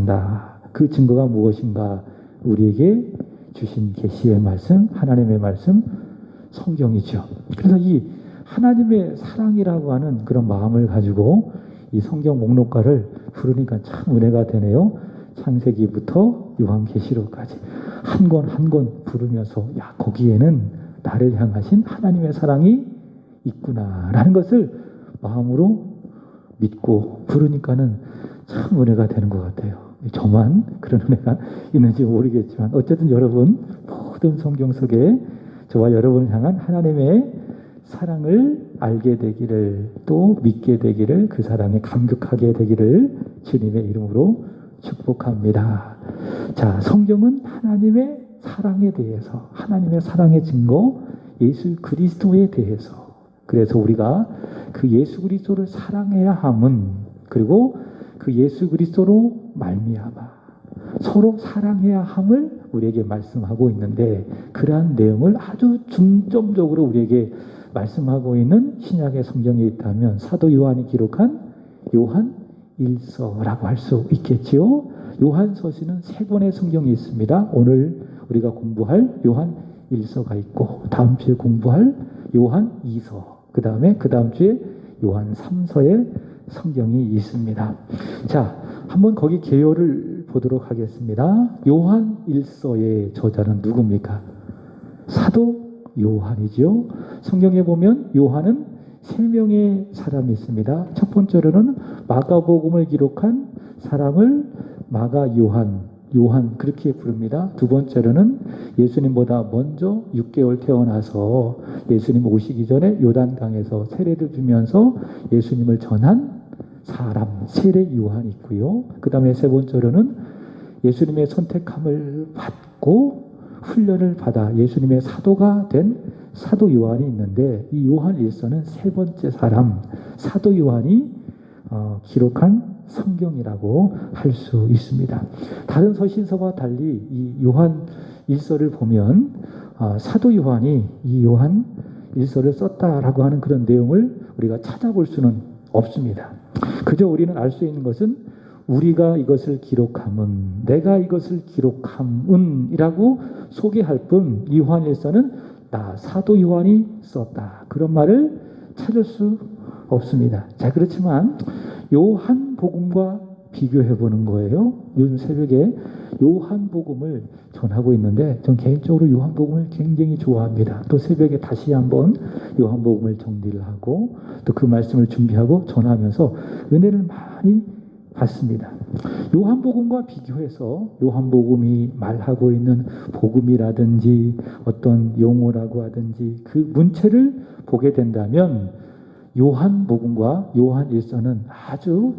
기록한다. 그 증거가 무엇인가? 우리에게 주신 계시의 말씀, 하나님의 말씀, 성경이죠. 그래서 이 하나님의 사랑이라고 하는 그런 마음을 가지고 이 성경 목록가를 부르니까 참 은혜가 되네요. 창세기부터 요한계시록까지 한 권 한 권 부르면서 야, 거기에는 나를 향하신 하나님의 사랑이 있구나라는 것을 마음으로 믿고 부르니까는 참 은혜가 되는 것 같아요. 저만 그런 은혜가 있는지 모르겠지만 어쨌든 여러분 모든 성경 속에 저와 여러분을 향한 하나님의 사랑을 알게 되기를, 또 믿게 되기를, 그 사랑에 감격하게 되기를 주님의 이름으로 축복합니다. 자, 성경은 하나님의 사랑에 대해서, 하나님의 사랑의 증거 예수 그리스도에 대해서, 그래서 우리가 그 예수 그리스도를 사랑해야 함은, 그리고 그 예수 그리스도로 말미암아 서로 사랑해야 함을 우리에게 말씀하고 있는데, 그러한 내용을 아주 중점적으로 우리에게 말씀하고 있는 신약의 성경에 있다면 사도 요한이 기록한 요한 1서라고 할 수 있겠지요. 요한서시는 3권의 성경이 있습니다. 오늘 우리가 공부할 요한 1서가 있고, 다음 주에 공부할 요한 2서, 그 다음 주에 요한 3서의 성경이 있습니다. 자, 한번 거기 개요를 보도록 하겠습니다. 요한 1서의 저자는 누굽니까? 사도 요한이죠. 성경에 보면 요한은 3명의 사람이 있습니다. 첫 번째로는 마가복음을 기록한 사람을 마가 요한 그렇게 부릅니다. 두 번째로는 예수님보다 먼저 6개월 태어나서 예수님 오시기 전에 요단강에서 세례를 주면서 예수님을 전한 사람, 세례 요한이 있고요. 그 다음에 세 번째로는 예수님의 선택함을 받고 훈련을 받아 예수님의 사도가 된 사도 요한이 있는데, 이 요한 1서는 세 번째 사람, 사도 요한이 기록한 성경이라고 할 수 있습니다. 다른 서신서와 달리 이 요한 1서를 보면 사도 요한이 이 요한 1서를 썼다라고 하는 그런 내용을 우리가 찾아볼 수는 없습니다. 그저 우리는 알 수 있는 것은 우리가 이것을 기록함은, 내가 이것을 기록함은 이라고 소개할 뿐, 요한 1서는 나 사도 요한이 썼다, 그런 말을 찾을 수 없습니다. 자, 그렇지만 요한복음과 비교해 보는 거예요. 요즘 새벽에 요한복음을 전하고 있는데 전 개인적으로 요한복음을 굉장히 좋아합니다. 또 새벽에 다시 한번 요한복음을 정리를 하고 또 그 말씀을 준비하고 전하면서 은혜를 많이 받습니다. 요한복음과 비교해서 요한복음이 말하고 있는 복음이라든지 어떤 용어라고 하든지 그 문체를 보게 된다면 요한복음과 요한 1서는 아주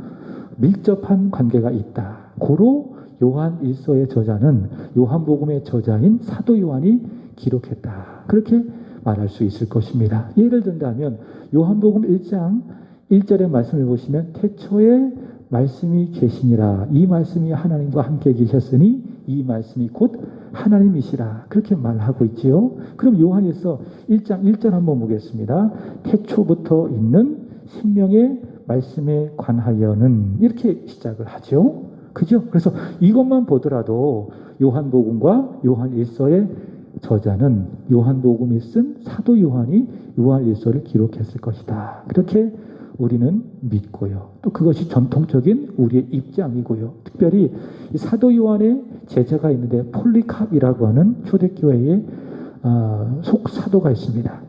밀접한 관계가 있다. 고로 요한 1서의 저자는 요한복음의 저자인 사도 요한이 기록했다, 그렇게 말할 수 있을 것입니다. 예를 든다면 요한복음 1장 1절의 말씀을 보시면 태초에 말씀이 계시니라, 이 말씀이 하나님과 함께 계셨으니 이 말씀이 곧 하나님이시라, 그렇게 말하고 있지요. 그럼 요한 1서 1장 1절 한번 보겠습니다. 태초부터 있는 생명의 말씀에 관하여는, 이렇게 시작을 하죠. 그죠? 그래서 이것만 보더라도 요한복음과 요한 1서의 저자는 요한복음이 쓴 사도 요한이 요한 1서를 기록했을 것이다, 그렇게 우리는 믿고요. 또 그것이 전통적인 우리의 입장이고요. 특별히 이 사도 요한의 제자가 있는데 폴리캅이라고 하는 초대교회의 속사도가 있습니다.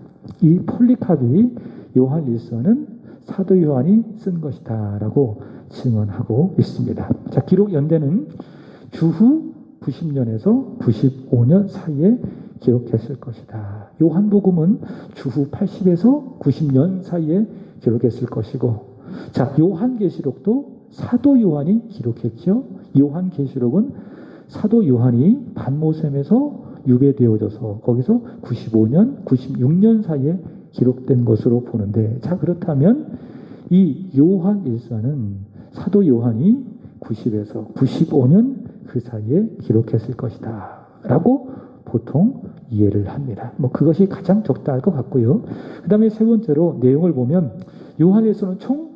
이 폴리캅이 요한 1서는 사도 요한이 쓴 것이다 라고 증언하고 있습니다. 자, 기록 연대는 주후 90년에서 95년 사이에 기록했을 것이다. 요한복음은 주후 80에서 90년 사이에 기록했을 것이고, 자, 요한계시록도 사도 요한이 기록했죠. 요한계시록은 사도 요한이 반모셈에서 유배되어져서 거기서 95년, 96년 사이에 기록된 것으로 보는데, 자, 그렇다면 이 요한 1서는 사도 요한이 90에서 95년 그 사이에 기록했을 것이다 라고 보통 이해를 합니다. 그것이 가장 적당할 것 같고요. 그 다음에 세 번째로 내용을 보면 요한 1서는 총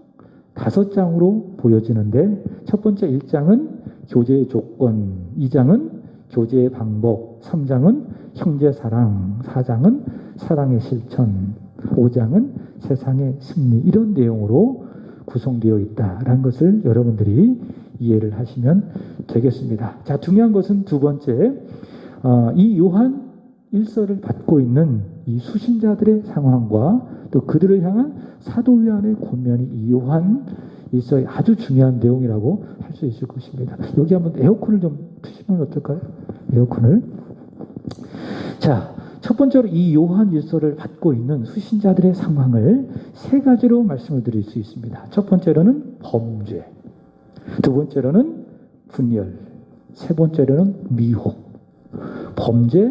5장으로 보여지는데, 첫 번째 1장은 교제의 조건, 2장은 교제의 방법, 3장은 형제 사랑, 4장은 사랑의 실천, 5장은 세상의 승리, 이런 내용으로 구성되어 있다라는 것을 여러분들이 이해를 하시면 되겠습니다. 자, 중요한 것은 두 번째, 이 요한 일서를 받고 있는 이 수신자들의 상황과 또 그들을 향한 사도 요한의 권면이 이 요한 일서의 아주 중요한 내용이라고 할 수 있을 것입니다. 여기 한번 에어컨을 좀 트시면 어떨까요? 에어컨을. 자, 첫 번째로 이 요한 일서를 받고 있는 수신자들의 상황을 세 가지로 말씀을 드릴 수 있습니다. 첫 번째로는 범죄, 두 번째로는 분열, 세 번째로는 미혹. 범죄,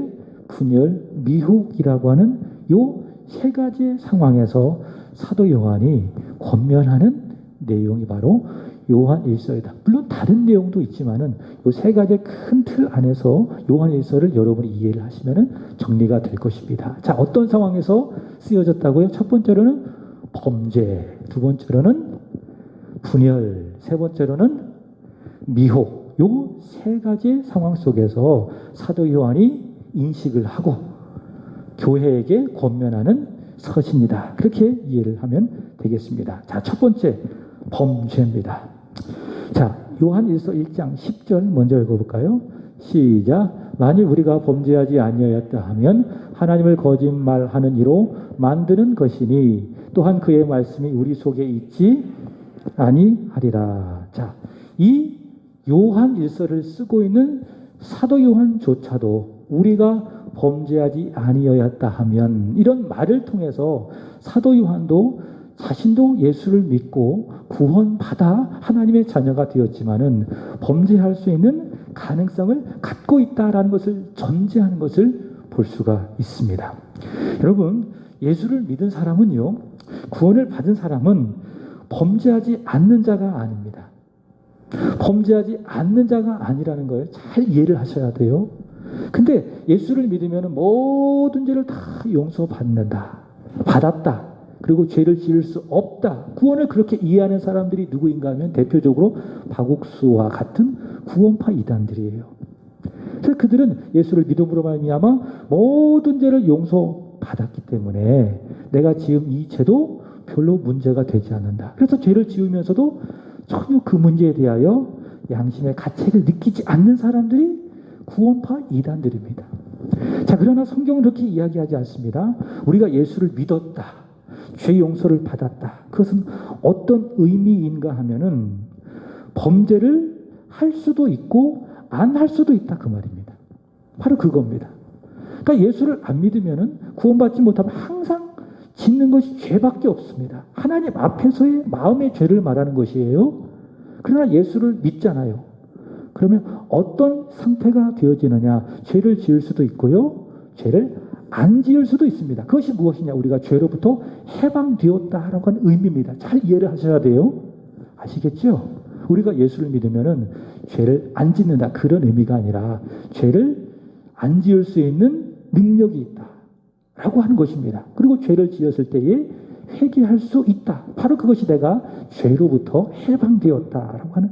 분열, 미혹이라고 하는 요 세 가지 상황에서 사도 요한이 권면하는 내용이 바로 요한 일서이다. 물론 다른 내용도 있지만은 요 세 가지의 큰 틀 안에서 요한 일서를 여러분이 이해를 하시면은 정리가 될 것입니다. 자, 어떤 상황에서 쓰여졌다고요? 첫 번째로는 범죄, 두 번째로는 분열, 세 번째로는 미혹. 요 세 가지 상황 속에서 사도 요한이 인식을 하고 교회에게 권면하는 서신이다. 그렇게 이해를 하면 되겠습니다. 자, 첫 번째 범죄입니다. 자, 요한 1서 1장 10절 먼저 읽어볼까요? 시작. 만일 우리가 범죄하지 아니하였다 하면 하나님을 거짓말하는 이로 만드는 것이니 또한 그의 말씀이 우리 속에 있지 아니하리라. 자, 이 요한 1서를 쓰고 있는 사도 요한조차도 우리가 범죄하지 아니하였다 하면, 이런 말을 통해서 사도 요한도 자신도 예수를 믿고 구원받아 하나님의 자녀가 되었지만은 범죄할 수 있는 가능성을 갖고 있다라는 것을 전제하는 것을 볼 수가 있습니다. 여러분, 예수를 믿은 사람은요, 구원을 받은 사람은 범죄하지 않는 자가 아닙니다. 범죄하지 않는 자가 아니라는 거예요. 잘 이해를 하셔야 돼요. 근데 예수를 믿으면 모든 죄를 다 용서받는다, 받았다, 그리고 죄를 지을 수 없다. 구원을 그렇게 이해하는 사람들이 누구인가 하면 대표적으로 박옥수와 같은 구원파 이단들이에요. 그래서 그들은 예수를 믿음으로 말미암아 모든 죄를 용서받았기 때문에 내가 지은 이 죄도 별로 문제가 되지 않는다. 그래서 죄를 지으면서도 전혀 그 문제에 대하여 양심의 가책을 느끼지 않는 사람들이 구원파 이단들입니다. 자, 그러나 성경은 그렇게 이야기하지 않습니다. 우리가 예수를 믿었다, 죄 용서를 받았다. 그것은 어떤 의미인가 하면은 범죄를 할 수도 있고 안 할 수도 있다, 그 말입니다. 바로 그겁니다. 그러니까 예수를 안 믿으면은 구원받지 못하면 항상 짓는 것이 죄밖에 없습니다. 하나님 앞에서의 마음의 죄를 말하는 것이에요. 그러나 예수를 믿잖아요. 그러면 어떤 상태가 되어지느냐? 죄를 지을 수도 있고요, 죄를 안 지을 수도 있습니다. 그것이 무엇이냐? 우리가 죄로부터 해방되었다라고 하는 의미입니다. 잘 이해를 하셔야 돼요. 아시겠죠? 우리가 예수를 믿으면은 죄를 안 짓는다, 그런 의미가 아니라 죄를 안 지을 수 있는 능력이 있다 라고 하는 것입니다. 그리고 죄를 지었을 때에 회개할 수 있다. 바로 그것이 내가 죄로부터 해방되었다라고 하는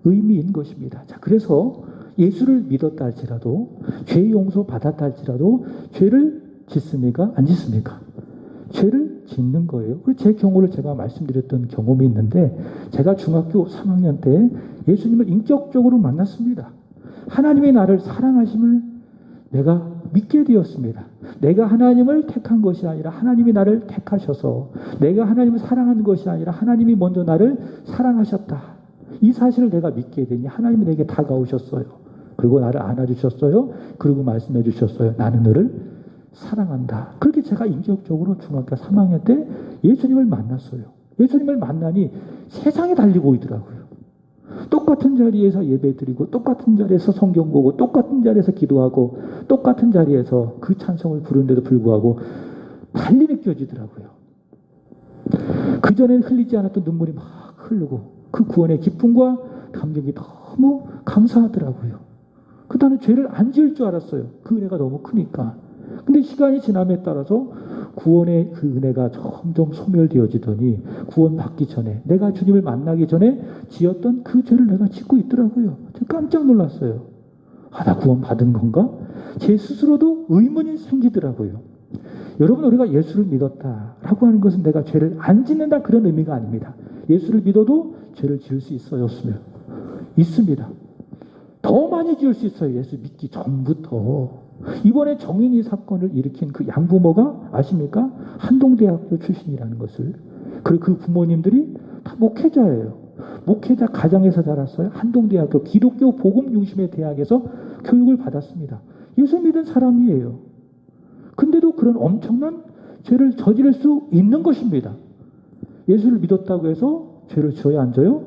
의미인 것입니다. 자, 그래서 예수를 믿었다 할지라도, 죄 용서 받았다 할지라도 죄를 짓습니까? 안 짓습니까? 죄를 짓는 거예요. 그리고 제 경우를 제가 말씀드렸던 경험이 있는데, 제가 중학교 3학년 때 예수님을 인격적으로 만났습니다. 하나님이 나를 사랑하심을 내가 믿게 되었습니다. 내가 하나님을 택한 것이 아니라 하나님이 나를 택하셔서, 내가 하나님을 사랑하는 것이 아니라 하나님이 먼저 나를 사랑하셨다, 이 사실을 내가 믿게 되니 하나님이 내게 다가오셨어요. 그리고 나를 안아주셨어요. 그리고 말씀해 주셨어요. 나는 너를 사랑한다. 그렇게 제가 인격적으로 중학교 3학년 때 예수님을 만났어요. 예수님을 만나니 세상이 달리 보이더라고요. 똑같은 자리에서 예배드리고, 똑같은 자리에서 성경 보고, 똑같은 자리에서 기도하고, 똑같은 자리에서 그 찬송을 부르는데도 불구하고 달리 느껴지더라고요. 그전에는 흘리지 않았던 눈물이 막 흐르고, 그 구원의 기쁨과 감격이 너무 감사하더라고요. 그 다음에 죄를 안 지을 줄 알았어요. 그 은혜가 너무 크니까. 근데 시간이 지남에 따라서 구원의 그 은혜가 점점 소멸되어지더니 구원받기 전에 내가 주님을 만나기 전에 지었던 그 죄를 내가 짓고 있더라고요. 깜짝 놀랐어요. 나 구원 받은 건가? 제 스스로도 의문이 생기더라고요. 여러분, 우리가 예수를 믿었다라고 하는 것은 내가 죄를 안 짓는다 그런 의미가 아닙니다. 예수를 믿어도 죄를 지을 수 있습니다. 더 많이 지을 수 있어요. 예수 믿기 전부터. 이번에 정인이 사건을 일으킨 그 양부모가 아십니까? 한동대학교 출신이라는 것을. 그리고 그 부모님들이 다 목회자예요. 목회자 가정에서 자랐어요. 한동대학교 기독교 복음 중심의 대학에서 교육을 받았습니다. 예수 믿은 사람이에요. 근데도 그런 엄청난 죄를 저지를 수 있는 것입니다. 예수를 믿었다고 해서 죄를 지어야 안 져요?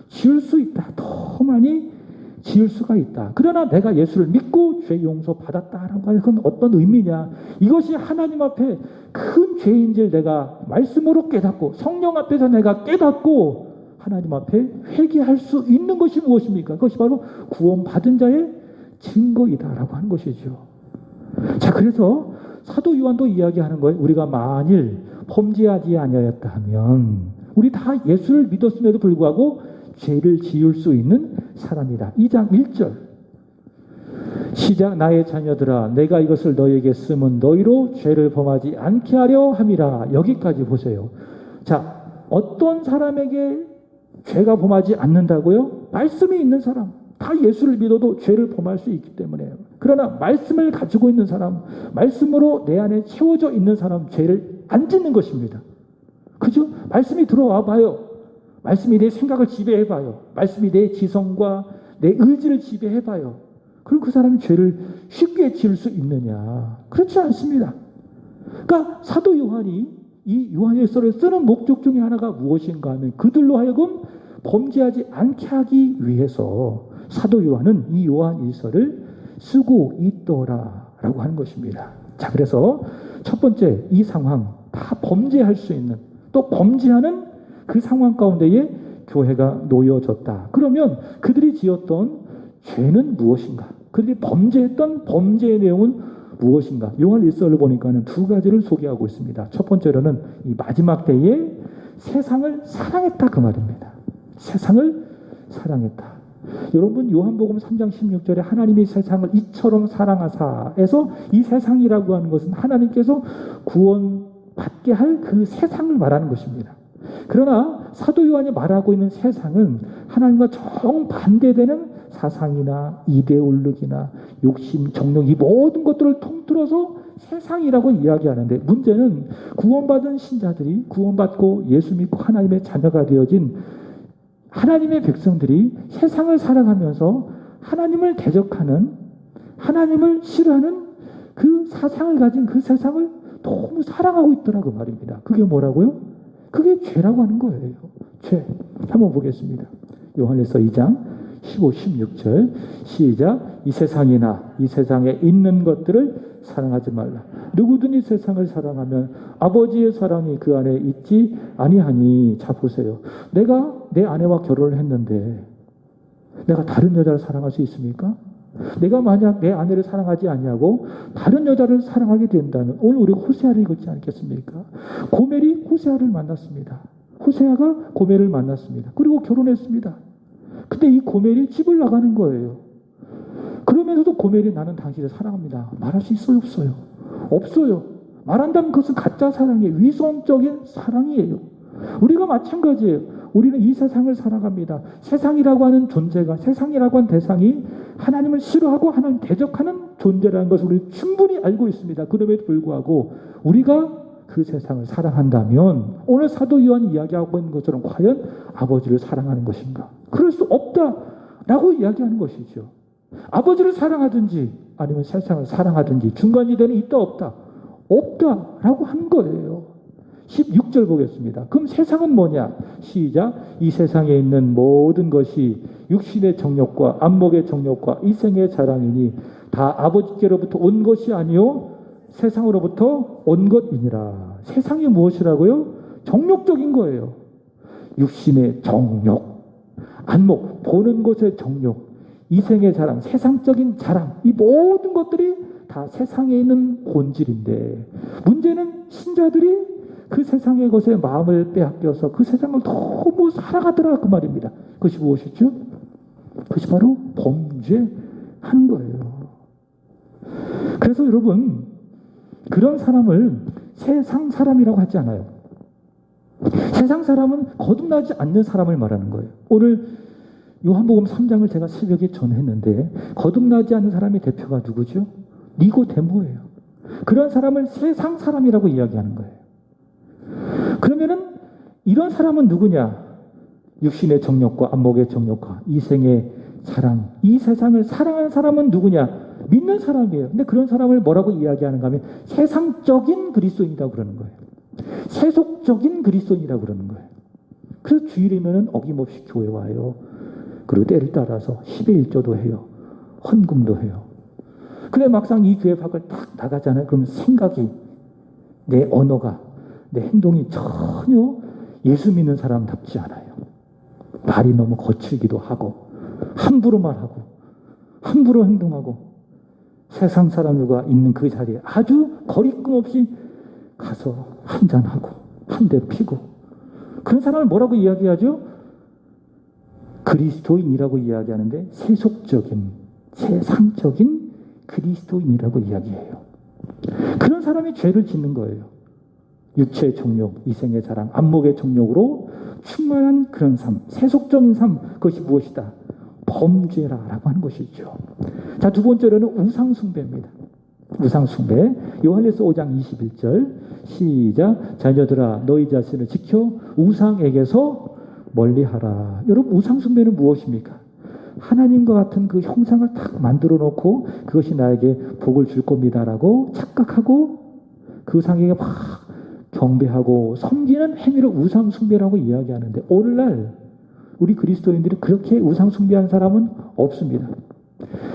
지을 수 있다. 더 많이 지을 수가 있다. 그러나 내가 예수를 믿고 죄 용서 받았다라고 하는 건 어떤 의미냐? 이것이 하나님 앞에 큰 죄인지를 내가 말씀으로 깨닫고 성령 앞에서 내가 깨닫고 하나님 앞에 회개할 수 있는 것이 무엇입니까? 그것이 바로 구원받은 자의 증거이다라고 하는 것이죠. 자, 그래서 사도 요한도 이야기하는 거예요. 우리가 만일 범죄하지 아니하였다 하면 우리 다 예수를 믿었음에도 불구하고 죄를 지을 수 있는 사람이다. 2장 1절 시작. 나의 자녀들아 내가 이것을 너희에게 쓰면 너희로 죄를 범하지 않게 하려 함이라. 여기까지 보세요. 자, 어떤 사람에게 죄가 범하지 않는다고요? 말씀이 있는 사람. 다 예수를 믿어도 죄를 범할 수 있기 때문에요. 그러나 말씀을 가지고 있는 사람, 말씀으로 내 안에 채워져 있는 사람, 죄를 안 짓는 것입니다. 그죠? 말씀이 들어와 봐요. 말씀이 내 생각을 지배해봐요. 말씀이 내 지성과 내 의지를 지배해봐요. 그럼 그 사람이 죄를 쉽게 지을 수 있느냐? 그렇지 않습니다. 그러니까 사도 요한이 이 요한일서를 쓰는 목적 중에 하나가 무엇인가 하면 그들로 하여금 범죄하지 않게 하기 위해서 사도 요한은 이 요한일서를 쓰고 있더라라고 하는 것입니다. 자, 그래서 첫 번째 이 상황 다 범죄할 수 있는 또 범죄하는 그 상황 가운데에 교회가 놓여졌다. 그러면 그들이 지었던 죄는 무엇인가? 그들이 범죄했던 범죄의 내용은 무엇인가? 요한일서를 보니까는 두 가지를 소개하고 있습니다. 첫 번째로는 이 마지막 때에 세상을 사랑했다 그 말입니다. 세상을 사랑했다. 여러분 요한복음 3장 16절에 하나님이 세상을 이처럼 사랑하사에서 이 세상이라고 하는 것은 하나님께서 구원받게 할 그 세상을 말하는 것입니다. 그러나 사도 요한이 말하고 있는 세상은 하나님과 정반대되는 사상이나 이데올로기나 욕심, 정욕 이 모든 것들을 통틀어서 세상이라고 이야기하는데 문제는 구원받은 신자들이 구원받고 예수 믿고 하나님의 자녀가 되어진 하나님의 백성들이 세상을 살아가면서 하나님을 대적하는 하나님을 싫어하는 그 사상을 가진 그 세상을 너무 사랑하고 있더라고 말입니다. 그게 뭐라고요? 그게 죄라고 하는 거예요. 죄. 한번 보겠습니다. 요한일서 2장 15, 16절 시작. 이 세상이나 이 세상에 있는 것들을 사랑하지 말라. 누구든지 세상을 사랑하면 아버지의 사랑이 그 안에 있지 아니하니. 자 보세요. 내가 내 아내와 결혼을 했는데 내가 다른 여자를 사랑할 수 있습니까? 내가 만약 내 아내를 사랑하지 아니하고 다른 여자를 사랑하게 된다면 오늘 우리 호세아를 읽었지 않겠습니까? 고멜이 호세아를 만났습니다. 호세아가 고멜을 만났습니다. 그리고 결혼했습니다. 근데 이 고멜이 집을 나가는 거예요. 그러면서도 고멜이 나는 당신을 사랑합니다. 말할 수 있어요? 없어요? 없어요. 말한다면 그것은 가짜 사랑이에요. 위선적인 사랑이에요. 우리가 마찬가지예요. 우리는 이 세상을 살아갑니다. 세상이라고 하는 존재가 세상이라고 하는 대상이 하나님을 싫어하고 하나님 대적하는 존재라는 것을 우리 충분히 알고 있습니다. 그럼에도 불구하고 우리가 그 세상을 사랑한다면 오늘 사도 요한이 이야기하고 있는 것처럼 과연 아버지를 사랑하는 것인가? 그럴 수 없다라고 이야기하는 것이죠. 아버지를 사랑하든지 아니면 세상을 사랑하든지 중간 지대는 있다 없다? 없다라고 한 거예요. 16절 보겠습니다. 그럼 세상은 뭐냐? 시작. 이 세상에 있는 모든 것이 육신의 정욕과 안목의 정욕과 이생의 자랑이니 다 아버지께로부터 온 것이 아니요 세상으로부터 온 것이니라. 세상이 무엇이라고요? 정욕적인 거예요. 육신의 정욕, 안목, 보는 것의 정욕, 이생의 자랑, 세상적인 자랑, 이 모든 것들이 다 세상에 있는 본질인데 문제는 신자들이 그 세상의 것에 마음을 빼앗겨서 그 세상을 너무 살아가더라 그 말입니다. 그것이 무엇이죠? 그것이 바로 범죄하는 거예요. 그래서 여러분 그런 사람을 세상 사람이라고 하지 않아요. 세상 사람은 거듭나지 않는 사람을 말하는 거예요. 오늘 요한복음 3장을 제가 새벽에 전했는데 거듭나지 않는 사람의 대표가 누구죠? 니고데모예요. 그런 사람을 세상 사람이라고 이야기하는 거예요. 그러면은 이런 사람은 누구냐? 육신의 정욕과 안목의 정욕과 이생의 사랑, 이 세상을 사랑하는 사람은 누구냐? 믿는 사람이에요. 근데 그런 사람을 뭐라고 이야기하는가 하면 세상적인 그리스도인이라고 그러는 거예요. 세속적인 그리스도인이라고 그러는 거예요. 그래서 주일이면은 어김없이 교회 와요. 그리고 때를 따라서 10의 1조도 해요. 헌금도 해요. 근데 막상 이 교회 밖을 딱 나가잖아요. 그럼 생각이, 내 언어가, 내 행동이 전혀 예수 믿는 사람답지 않아요. 말이 너무 거칠기도 하고 함부로 말하고 함부로 행동하고 세상 사람들과 있는 그 자리에 아주 거리낌 없이 가서 한잔하고 한 대 피고 그런 사람을 뭐라고 이야기하죠? 그리스도인이라고 이야기하는데 세속적인 세상적인 그리스도인이라고 이야기해요. 그런 사람이 죄를 짓는 거예요. 육체의 정욕, 이생의 자랑, 안목의 정욕으로 충만한 그런 삶, 세속적인 삶, 그것이 무엇이다? 범죄라라고 하는 것이죠. 자, 두 번째로는 우상숭배입니다. 우상숭배. 요한일서 5장 21절 시작. 자녀들아 너희 자신을 지켜 우상에게서 멀리하라. 여러분 우상숭배는 무엇입니까? 하나님과 같은 그 형상을 딱 만들어 놓고 그것이 나에게 복을 줄 겁니다라고 착각하고 그 우상에게 막 경배하고 섬기는 행위를 우상숭배라고 이야기하는데 오늘날 우리 그리스도인들이 그렇게 우상숭배하는 사람은 없습니다.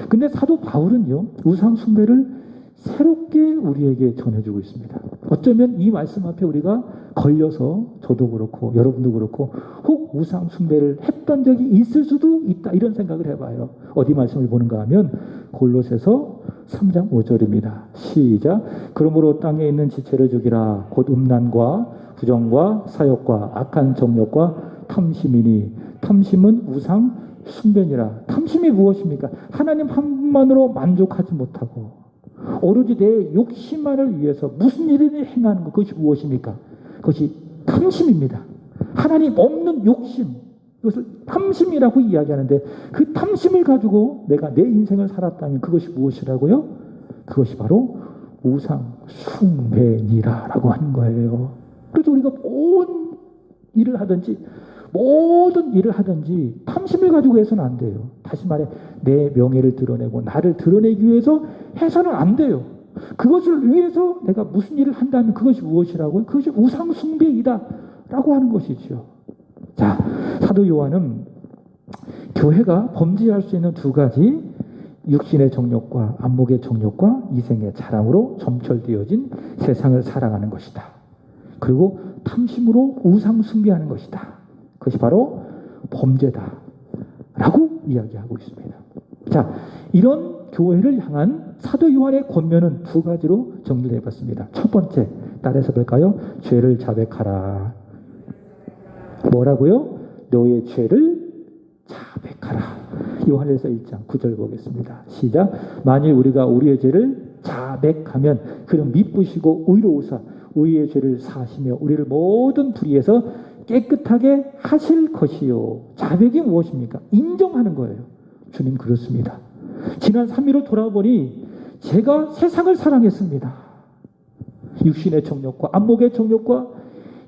근데 사도 바울은요 우상숭배를 새롭게 우리에게 전해주고 있습니다. 어쩌면 이 말씀 앞에 우리가 걸려서 저도 그렇고 여러분도 그렇고 혹 우상숭배를 했던 적이 있을 수도 있다 이런 생각을 해봐요. 어디 말씀을 보는가 하면 골로새서 3장 5절입니다. 시작. 그러므로 땅에 있는 지체를 죽이라. 곧 음란과 부정과 사욕과 악한 정욕과 탐심이니 탐심은 우상 숭배니라. 탐심이 무엇입니까? 하나님 한 분만으로 만족하지 못하고 오로지 내 욕심만을 위해서 무슨 일을 행하는 것, 그것이 무엇입니까? 그것이 탐심입니다. 하나님 없는 욕심, 이것을 탐심이라고 이야기하는데 그 탐심을 가지고 내가 내 인생을 살았다면 그것이 무엇이라고요? 그것이 바로 우상 숭배니라라고 하는 거예요. 그래서 우리가 모든 일을 하든지 탐심을 가지고 해서는 안 돼요. 다시 말해 내 명예를 드러내고 나를 드러내기 위해서 해서는 안 돼요. 그것을 위해서 내가 무슨 일을 한다면 그것이 무엇이라고요? 그것이 우상숭배이다 라고 하는 것이죠. 자, 사도 요한은 교회가 범죄할 수 있는 두 가지 육신의 정욕과 안목의 정욕과 이생의 자랑으로 점철되어진 세상을 사랑하는 것이다. 그리고 탐심으로 우상숭배하는 것이다. 그것이 바로 범죄다 라고 이야기하고 있습니다. 자, 이런 교회를 향한 사도 요한의 권면은 두 가지로 정리해 봤습니다. 첫 번째, 따라서 볼까요? 죄를 자백하라. 뭐라고요? 너의 죄를 자백하라. 요한일서 1장 9절 보겠습니다. 시작. 만일 우리가 우리의 죄를 자백하면 그는 미쁘시고 의로우사 우리의 죄를 사하시며 우리를 모든 불의에서 깨끗하게 하실 것이요. 자백이 무엇입니까? 인정하는 거예요. 주님 그렇습니다. 지난 3일로 돌아보니 제가 세상을 사랑했습니다. 육신의 정욕과 안목의 정욕과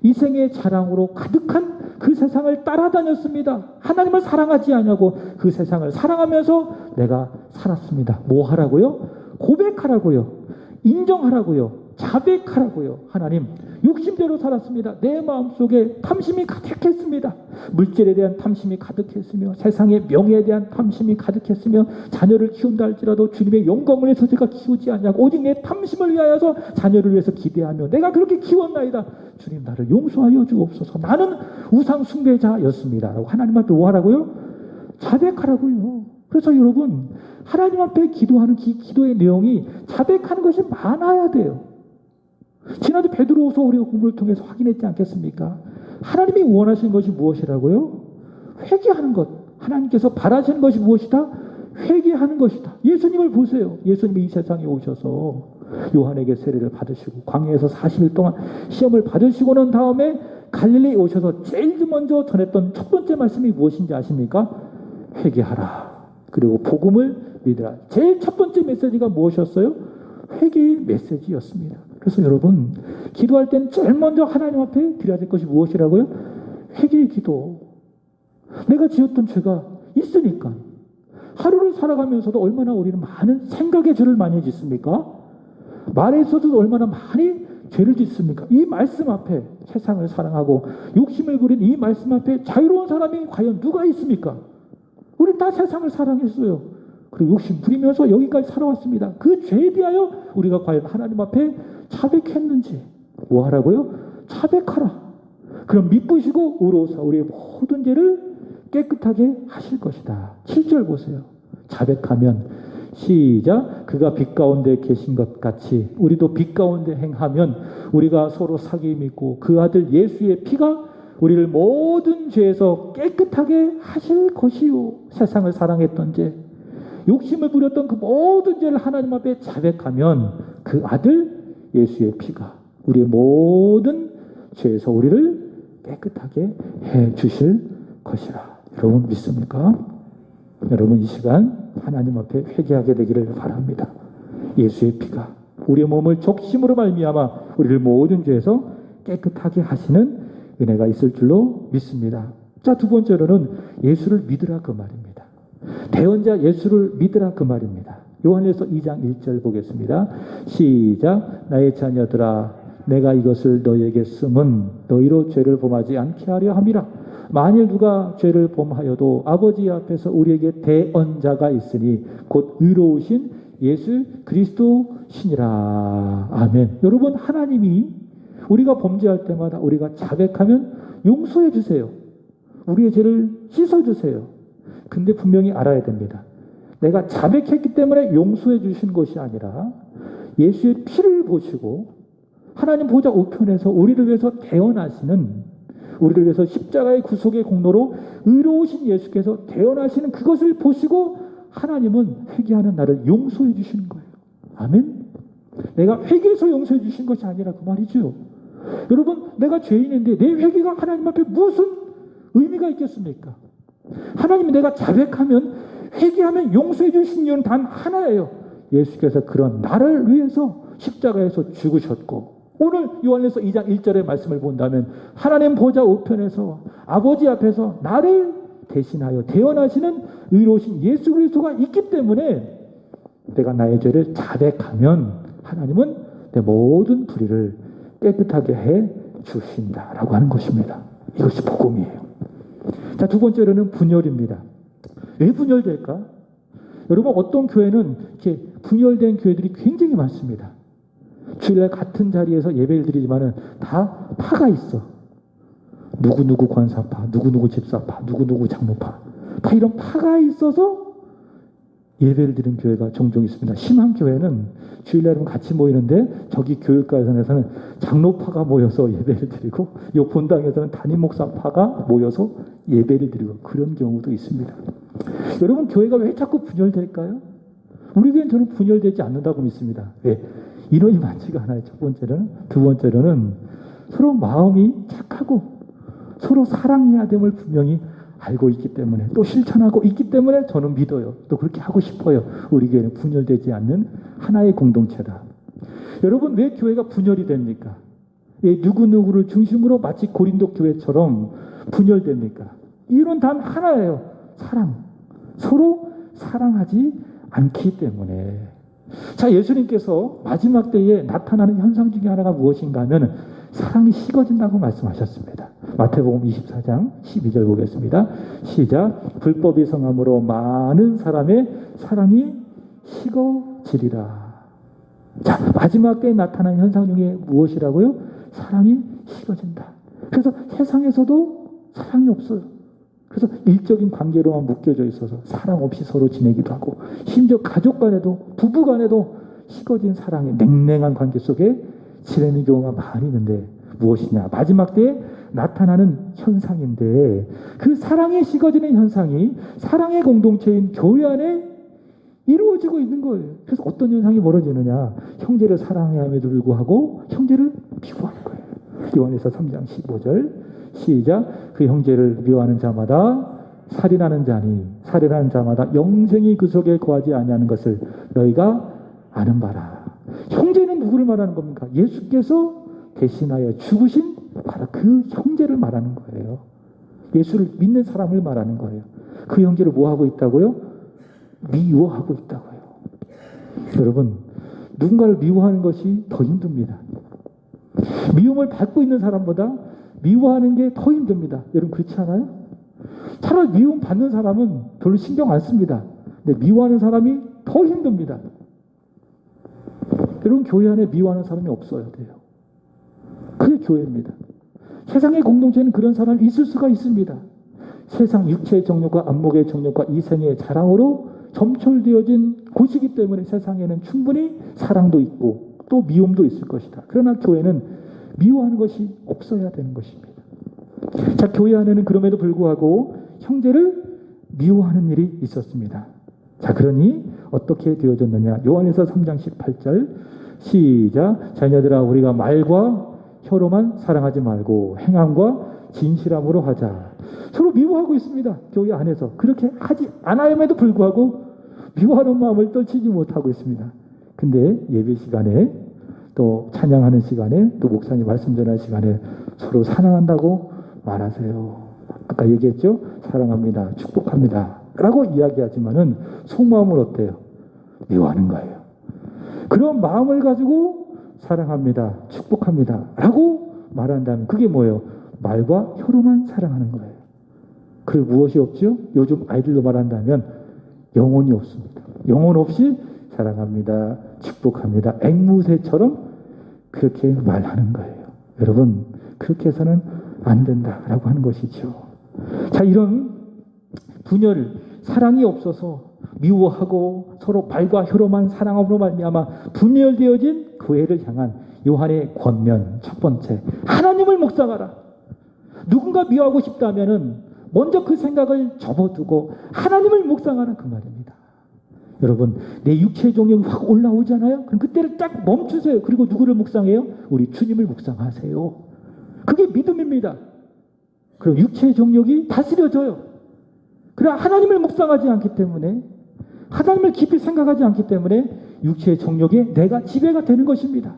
이생의 자랑으로 가득한 그 세상을 따라다녔습니다. 하나님을 사랑하지 않냐고 그 세상을 사랑하면서 내가 살았습니다. 뭐 하라고요? 고백하라고요. 인정하라고요. 자백하라고요. 하나님 욕심대로 살았습니다. 내 마음속에 탐심이 가득했습니다. 물질에 대한 탐심이 가득했으며 세상의 명예에 대한 탐심이 가득했으며 자녀를 키운다 할지라도 주님의 영광을 위해서 제가 키우지 않냐고 오직 내 탐심을 위하여서 자녀를 위해서 기대하며 내가 그렇게 키웠나이다. 주님 나를 용서하여 주옵소서. 나는 우상 숭배자였습니다. 라고 하나님 앞에 뭐 하라고요? 자백하라고요. 그래서 여러분 하나님 앞에 기도하는 기도의 내용이 자백하는 것이 많아야 돼요. 지난주 베드로후서 우리가 공부를 통해서 확인했지 않겠습니까? 하나님이 원하시는 것이 무엇이라고요? 회개하는 것. 하나님께서 바라시는 것이 무엇이다? 회개하는 것이다. 예수님을 보세요. 예수님이 이 세상에 오셔서 요한에게 세례를 받으시고 광야에서 40일 동안 시험을 받으시고 난 다음에 갈릴리에 오셔서 제일 먼저 전했던 첫 번째 말씀이 무엇인지 아십니까? 회개하라. 그리고 복음을 믿으라. 제일 첫 번째 메시지가 무엇이었어요? 회개의 메시지였습니다. 그래서 여러분, 기도할 때는 제일 먼저 하나님 앞에 드려야 될 것이 무엇이라고요? 회개의 기도. 내가 지었던 죄가 있으니까. 하루를 살아가면서도 얼마나 우리는 많은 생각의 죄를 많이 짓습니까? 말에서도 얼마나 많이 죄를 짓습니까? 이 말씀 앞에 세상을 사랑하고 욕심을 부린 이 말씀 앞에 자유로운 사람이 과연 누가 있습니까? 우리 다 세상을 사랑했어요. 그리고 욕심 부리면서 여기까지 살아왔습니다. 그 죄에 대하여 우리가 과연 하나님 앞에 자백했는지 뭐 하라고요? 자백하라. 그럼 미쁘시고 의로우사 우리의 모든 죄를 깨끗하게 하실 것이다. 7절 보세요. 자백하면 시작. 그가 빛 가운데 계신 것 같이 우리도 빛 가운데 행하면 우리가 서로 사귐 있고 그 아들 예수의 피가 우리를 모든 죄에서 깨끗하게 하실 것이요. 세상을 사랑했던 죄, 욕심을 부렸던 그 모든 죄를 하나님 앞에 자백하면 그 아들 예수의 피가 우리의 모든 죄에서 우리를 깨끗하게 해 주실 것이라. 여러분 믿습니까? 여러분 이 시간 하나님 앞에 회개하게 되기를 바랍니다. 예수의 피가 우리의 몸을 적심으로 말미암아 우리를 모든 죄에서 깨끗하게 하시는 은혜가 있을 줄로 믿습니다. 자, 두 번째로는 예수를 믿으라 그 말입니다. 대언자 예수를 믿으라 그 말입니다. 요한일서 2장 1절 보겠습니다. 시작. 나의 자녀들아 내가 이것을 너희에게 쓰면 너희로 죄를 범하지 않게 하려 함이라. 만일 누가 죄를 범하여도 아버지 앞에서 우리에게 대언자가 있으니 곧 의로우신 예수 그리스도시니라. 아멘. 여러분 하나님이 우리가 범죄할 때마다 우리가 자백하면 용서해 주세요. 우리의 죄를 씻어 주세요. 근데 분명히 알아야 됩니다. 내가 자백했기 때문에 용서해 주신 것이 아니라 예수의 피를 보시고 하나님 보좌 우편에서 우리를 위해서 대언하시는, 우리를 위해서 십자가의 구속의 공로로 의로우신 예수께서 대언하시는 그것을 보시고 하나님은 회개하는 나를 용서해 주시는 거예요. 아멘. 내가 회개해서 용서해 주신 것이 아니라 그 말이죠. 여러분 내가 죄인인데 내 회개가 하나님 앞에 무슨 의미가 있겠습니까? 하나님이 내가 자백하면 회개하면 용서해 주신 이유는 단 하나예요. 예수께서 그런 나를 위해서 십자가에서 죽으셨고, 오늘 요한일서 2장 1절의 말씀을 본다면 하나님 보좌 우편에서 아버지 앞에서 나를 대신하여 대언하시는 의로우신 예수 그리스도가 있기 때문에 내가 나의 죄를 자백하면 하나님은 내 모든 불의를 깨끗하게 해 주신다라고 하는 것입니다. 이것이 복음이에요. 자, 두 번째로는 분열입니다. 왜 분열될까? 여러분 어떤 교회는 이렇게 분열된 교회들이 굉장히 많습니다. 주일날 같은 자리에서 예배를 드리지만은 다 파가 있어. 누구누구 권사파, 누구누구 집사파, 누구누구 장로파, 다 이런 파가 있어서 예배를 드리는 교회가 종종 있습니다. 심한 교회는 주일날 같이 모이는데 저기 교육과에서는 장로파가 모여서 예배를 드리고 이 본당에서는 담임 목사파가 모여서 예배를 드리고 그런 경우도 있습니다. 여러분 교회가 왜 자꾸 분열될까요? 우리 교회는 저는 분열되지 않는다고 믿습니다. 왜? 인원이 많지가 않아요. 첫 번째로는. 두 번째로는 서로 마음이 착하고 서로 사랑해야 됨을 분명히 알고 있기 때문에, 또 실천하고 있기 때문에 저는 믿어요. 또 그렇게 하고 싶어요. 우리 교회는 분열되지 않는 하나의 공동체다. 여러분 왜 교회가 분열이 됩니까? 왜 누구누구를 중심으로 마치 고린도 교회처럼 분열됩니까? 이유는 단 하나예요. 사랑. 서로 사랑하지 않기 때문에. 자, 예수님께서 마지막 때에 나타나는 현상 중에 하나가 무엇인가 하면 사랑이 식어진다고 말씀하셨습니다. 마태복음 24장 12절 보겠습니다. 시작. 불법이 성함으로 많은 사람의 사랑이 식어지리라. 자, 마지막 때에 나타나는 현상 중에 무엇이라고요? 사랑이 식어진다. 그래서 세상에서도 사랑이 없어요. 그래서 일적인 관계로만 묶여져 있어서 사랑 없이 서로 지내기도 하고, 심지어 가족 간에도, 부부 간에도 식어진 사랑의 냉랭한 관계 속에 지내는 경우가 많이 있는데, 무엇이냐? 마지막 때에 나타나는 현상인데, 그 사랑이 식어지는 현상이 사랑의 공동체인 교회 안에 이루어지고 있는 거예요. 그래서 어떤 현상이 벌어지느냐? 형제를 사랑함에도 불구하고 형제를 미워하는 거예요. 요한일서 3장 15절 시작. 그 형제를 미워하는 자마다 살인하는 자니 살인하는 자마다 영생이 그 속에 거하지 아니하는 것을 너희가 아는 바라. 형제는 누구를 말하는 겁니까? 예수께서 대신하여 죽으신 바로 그 형제를 말하는 거예요. 예수를 믿는 사람을 말하는 거예요. 그 형제를 뭐 하고 있다고요? 미워하고 있다고요. 여러분, 누군가를 미워하는 것이 더 힘듭니다. 미움을 받고 있는 사람보다 미워하는 게 더 힘듭니다. 여러분, 그렇지 않아요? 차라리 미움 받는 사람은 별로 신경 안 씁니다. 근데 미워하는 사람이 더 힘듭니다. 여러분, 교회 안에 미워하는 사람이 없어야 돼요. 그게 교회입니다. 세상의 공동체는 그런 사람이 있을 수가 있습니다. 세상 육체의 정욕과 안목의 정욕과 이생의 자랑으로 점철되어진 곳이기 때문에 세상에는 충분히 사랑도 있고 또 미움도 있을 것이다. 그러나 교회는 미워하는 것이 없어야 되는 것입니다. 자, 교회 안에는 그럼에도 불구하고 형제를 미워하는 일이 있었습니다. 자, 그러니 어떻게 되어졌느냐? 요한일서 3장 18절 시작. 자녀들아, 우리가 말과 혀로만 사랑하지 말고 행함과 진실함으로 하자. 서로 미워하고 있습니다. 교회 안에서. 그렇게 하지 않아야에도 불구하고 미워하는 마음을 떨치지 못하고 있습니다. 근데 예배 시간에 또 찬양하는 시간에 또 목사님 말씀 전하는 시간에 서로 사랑한다고 말하세요. 아까 얘기했죠? 사랑합니다. 축복합니다. 라고 이야기하지만은 속마음은 어때요? 미워하는 거예요. 그런 마음을 가지고 사랑합니다. 축복합니다. 라고 말한다면 그게 뭐예요? 말과 혀로만 사랑하는 거예요. 그리고 무엇이 없죠? 요즘 아이들로 말한다면 영혼이 없습니다. 영혼 없이 사랑합니다. 축복합니다. 앵무새처럼 그렇게 말하는 거예요. 여러분, 그렇게 해서는 안 된다라고 하는 것이죠. 자, 이런 분열, 사랑이 없어서 미워하고 서로 말과 혀로만 사랑함으로 말미암아 분열되어진 교회를 향한 요한의 권면 첫 번째, 하나님을 묵상하라. 누군가 미워하고 싶다면은 먼저 그 생각을 접어두고 하나님을 묵상하라, 그 말입니다. 여러분, 내 육체의 정욕이 확 올라오잖아요? 그럼 그때를 딱 멈추세요. 그리고 누구를 묵상해요? 우리 주님을 묵상하세요. 그게 믿음입니다. 그럼 육체의 정욕이 다스려져요. 그러나 하나님을 묵상하지 않기 때문에, 하나님을 깊이 생각하지 않기 때문에 육체의 정욕에 내가 지배가 되는 것입니다.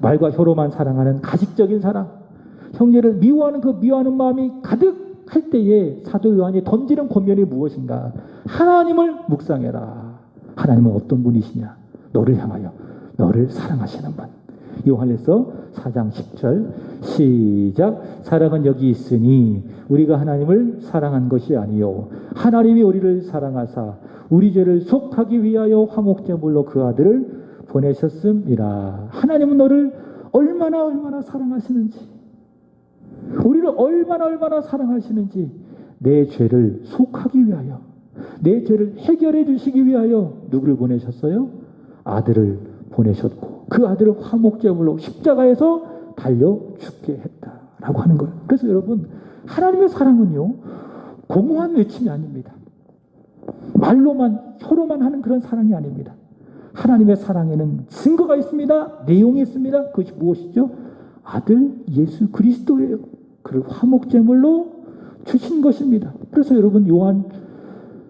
말과 혀로만 사랑하는 가식적인 사랑, 형제를 미워하는 그 미워하는 마음이 가득 할 때에 사도 요한이 던지는 권면이 무엇인가? 하나님을 묵상해라. 하나님은 어떤 분이시냐? 너를 향하여 너를 사랑하시는 분. 요한일서 4장 10절 시작. 사랑은 여기 있으니 우리가 하나님을 사랑한 것이 아니요 하나님이 우리를 사랑하사 우리 죄를 속하기 위하여 화목제물로 그 아들을 보내셨음이라. 하나님은 너를 얼마나 사랑하시는지, 우리를 얼마나 사랑하시는지, 내 죄를 속하기 위하여, 내 죄를 해결해 주시기 위하여 누구를 보내셨어요? 아들을 보내셨고 그 아들을 화목제물로 십자가에서 달려 죽게 했다라고 하는 거예요. 그래서 여러분, 하나님의 사랑은요 공허한 외침이 아닙니다. 말로만 혀로만 하는 그런 사랑이 아닙니다. 하나님의 사랑에는 증거가 있습니다. 내용이 있습니다. 그것이 무엇이죠? 아들 예수 그리스도예요. 그를 화목제물로 주신 것입니다. 그래서 여러분,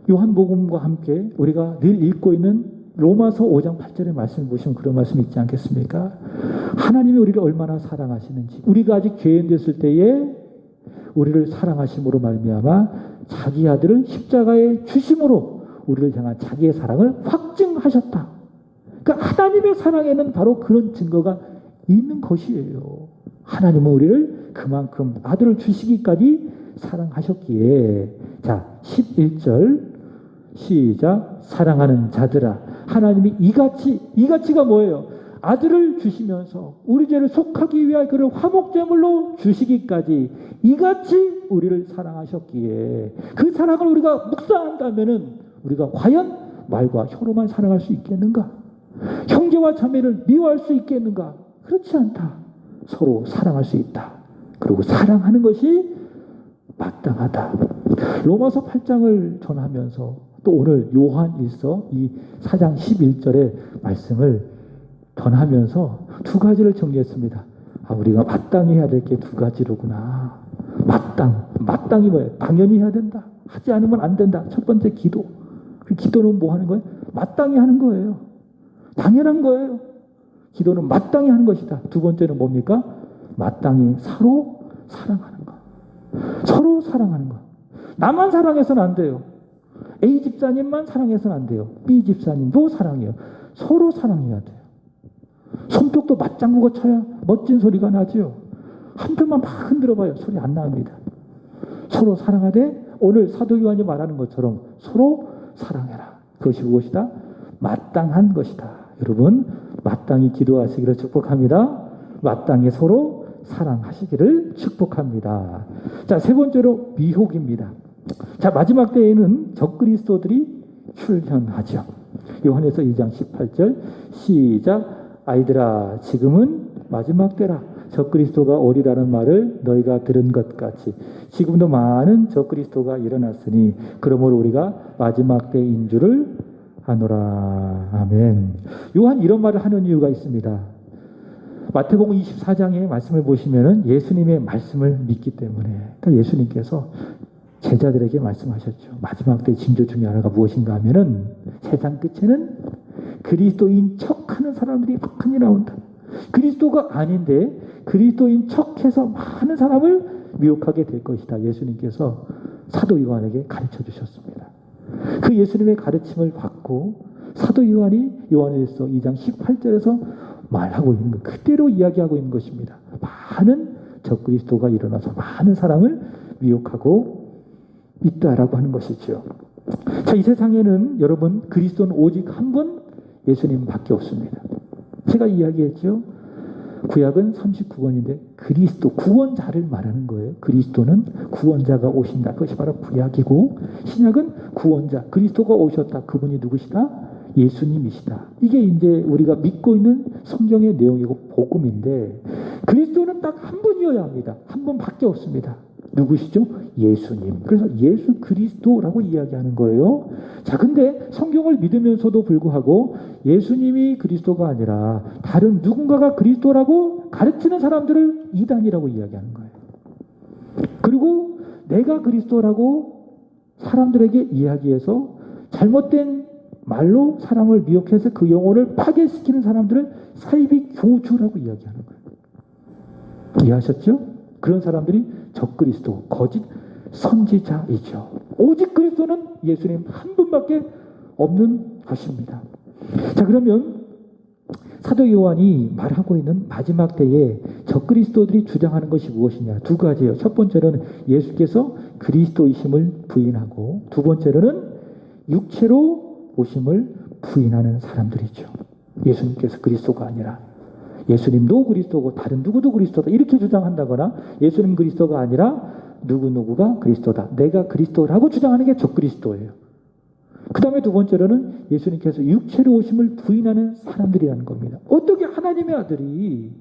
요한복음과 함께 우리가 늘 읽고 있는 로마서 5장 8절의 말씀을 보시면 그런 말씀이 있지 않겠습니까? 하나님이 우리를 얼마나 사랑하시는지, 우리가 아직 죄인 됐을 때에 우리를 사랑하심으로 말미암아 자기 아들을 십자가에 주심으로 우리를 향한 자기의 사랑을 확증하셨다. 그러니까 하나님의 사랑에는 바로 그런 증거가 있는 것이에요. 하나님은 우리를 그만큼 아들을 주시기까지 사랑하셨기에. 자, 11절 시작. 사랑하는 자들아, 하나님이 이같이가 뭐예요? 아들을 주시면서 우리 죄를 속하기 위하여 그를 화목제물로 주시기까지 이같이 우리를 사랑하셨기에 그 사랑을 우리가 묵상한다면은 우리가 과연 말과 혀로만 사랑할 수 있겠는가? 형제와 자매를 미워할 수 있겠는가? 그렇지 않다. 서로 사랑할 수 있다. 그리고 사랑하는 것이 마땅하다. 로마서 8장을 전하면서 또 오늘 요한일서 이 4장 11절의 말씀을 전하면서 두 가지를 정리했습니다. 우리가 마땅히 해야 될 게 두 가지로구나. 마땅이 뭐예요? 당연히 해야 된다. 하지 않으면 안 된다. 첫 번째 기도. 그 기도는 뭐 하는 거예요? 마땅히 하는 거예요. 당연한 거예요. 기도는 마땅히 하는 것이다. 두 번째는 뭡니까? 마땅히 서로 사랑하는 거. 서로 사랑하는 거. 나만 사랑해서는 안 돼요. A 집사님만 사랑해서는 안 돼요. B 집사님도 사랑해요. 서로 사랑해야 돼요. 손뼉도 맞장구가 쳐야 멋진 소리가 나죠. 한 편만 막 흔들어봐요. 소리 안 납니다. 서로 사랑하되 오늘 사도 요한이 말하는 것처럼 서로 사랑해라. 그것이 무엇이다? 마땅한 것이다. 여러분 마땅히 기도하시기를 축복합니다. 마땅히 서로 사랑하시기를 축복합니다. 자, 세 번째로 미혹입니다. 자, 마지막 때에는 적그리스도들이 출현하죠. 요한에서 2장 18절 시작. 아이들아 지금은 마지막 때라. 적그리스도가 오리라는 말을 너희가 들은 것 같이 지금도 많은 적그리스도가 일어났으니 그러므로 우리가 마지막 때인 줄을 아노라. 아멘. 요한 이런 말을 하는 이유가 있습니다. 마태복음 24장의 말씀을 보시면은 예수님의 말씀을 믿기 때문에 그러니까 예수님께서 제자들에게 말씀하셨죠. 마지막 때 징조 중에 하나가 무엇인가 하면은 세상 끝에는 그리스도인 척하는 사람들이 많이 나온다. 그리스도가 아닌데 그리스도인 척해서 많은 사람을 미혹하게 될 것이다. 예수님께서 사도 요한에게 가르쳐 주셨습니다. 그 예수님의 가르침을 받고 사도 요한이 요한일서 2장 18절에서 말하고 있는 것, 그대로 이야기하고 있는 것입니다. 많은 적그리스도가 일어나서 많은 사람을 미혹하고 있다라고 하는 것이죠. 자, 이 세상에는 여러분 그리스도는 오직 한 분 예수님밖에 없습니다. 제가 이야기했죠. 구약은 39권인데 그리스도 구원자를 말하는 거예요. 그리스도는 구원자가 오신다. 그것이 바로 구약이고 신약은 구원자 그리스도가 오셨다. 그분이 누구시다? 예수님이시다. 이게 이제 우리가 믿고 있는 성경의 내용이고 복음인데 그리스도는 딱 한 분이어야 합니다. 한 분밖에 없습니다. 누구시죠? 예수님. 그래서 예수 그리스도라고 이야기하는 거예요. 자, 근데 성경을 믿으면서도 불구하고 예수님이 그리스도가 아니라 다른 누군가가 그리스도라고 가르치는 사람들을 이단이라고 이야기하는 거예요. 그리고 내가 그리스도라고 사람들에게 이야기해서 잘못된 말로 사람을 미혹해서 그 영혼을 파괴시키는 사람들을 사이비 교주라고 이야기하는 거예요. 이해하셨죠? 그런 사람들이 적그리스도, 거짓 선지자이죠. 오직 그리스도는 예수님 한 분밖에 없는 것입니다. 자, 그러면 사도 요한이 말하고 있는 마지막 때에 적그리스도들이 주장하는 것이 무엇이냐? 두 가지예요. 첫 번째로는 예수께서 그리스도이심을 부인하고 두 번째로는 육체로 오심을 부인하는 사람들이죠. 예수님께서 그리스도가 아니라 예수님도 그리스도고 다른 누구도 그리스도다 이렇게 주장한다거나 예수님 그리스도가 아니라 누구누구가 그리스도다. 내가 그리스도라고 주장하는 게 적그리스도예요. 그 다음에 두 번째로는 예수님께서 육체로 오심을 부인하는 사람들이라는 겁니다. 어떻게 하나님의 아들이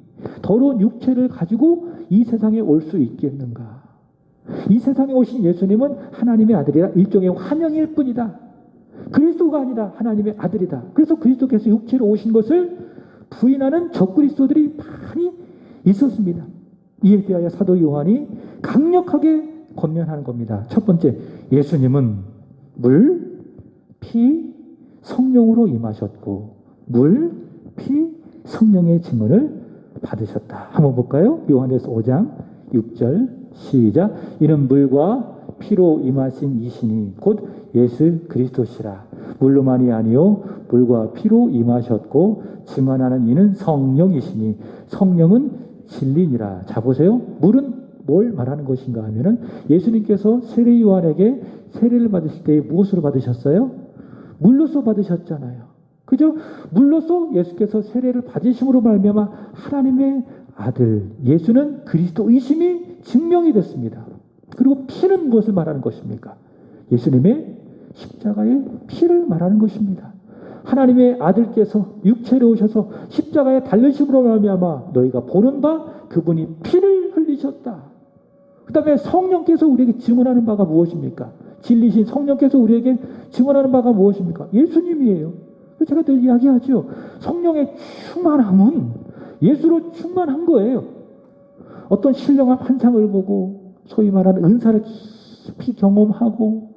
더러운 육체를 가지고 이 세상에 올 수 있겠는가? 이 세상에 오신 예수님은 하나님의 아들이라 일종의 환영일 뿐이다. 그리스도가 아니라 하나님의 아들이다. 그래서 그리스도께서 육체로 오신 것을 부인하는 적그리스도들이 많이 있었습니다. 이에 대하여 사도 요한이 강력하게 권면하는 겁니다. 첫 번째, 예수님은 물, 피, 성령으로 임하셨고 물, 피, 성령의 증언을 받으셨다. 한번 볼까요? 요한에서 5장 6절 시작. 이는 물과 피로 임하신 이신이 곧 예수 그리스도시라. 물로만이 아니요 물과 피로 임하셨고 증언하는 이는 성령이시니 성령은 진리니라. 자, 보세요. 물은 뭘 말하는 것인가 하면은 예수님께서 세례 요한에게 세례를 받으실 때 무엇으로 받으셨어요? 물로서 받으셨잖아요. 그죠? 물로써 예수께서 세례를 받으심으로 말미암아 하나님의 아들 예수는 그리스도이심이 증명이 됐습니다. 그리고 피는 무엇을 말하는 것입니까? 예수님의 십자가의 피를 말하는 것입니다. 하나님의 아들께서 육체로 오셔서 십자가에 달리심으로 말미암아 너희가 보는 바 그분이 피를 흘리셨다. 그 다음에 성령께서 우리에게 증언하는 바가 무엇입니까? 진리신 성령께서 우리에게 증언하는 바가 무엇입니까? 예수님이에요. 제가 늘 이야기하죠. 성령의 충만함은 예수로 충만한 거예요. 어떤 신령한 환상을 보고 소위 말하는 은사를 깊이 경험하고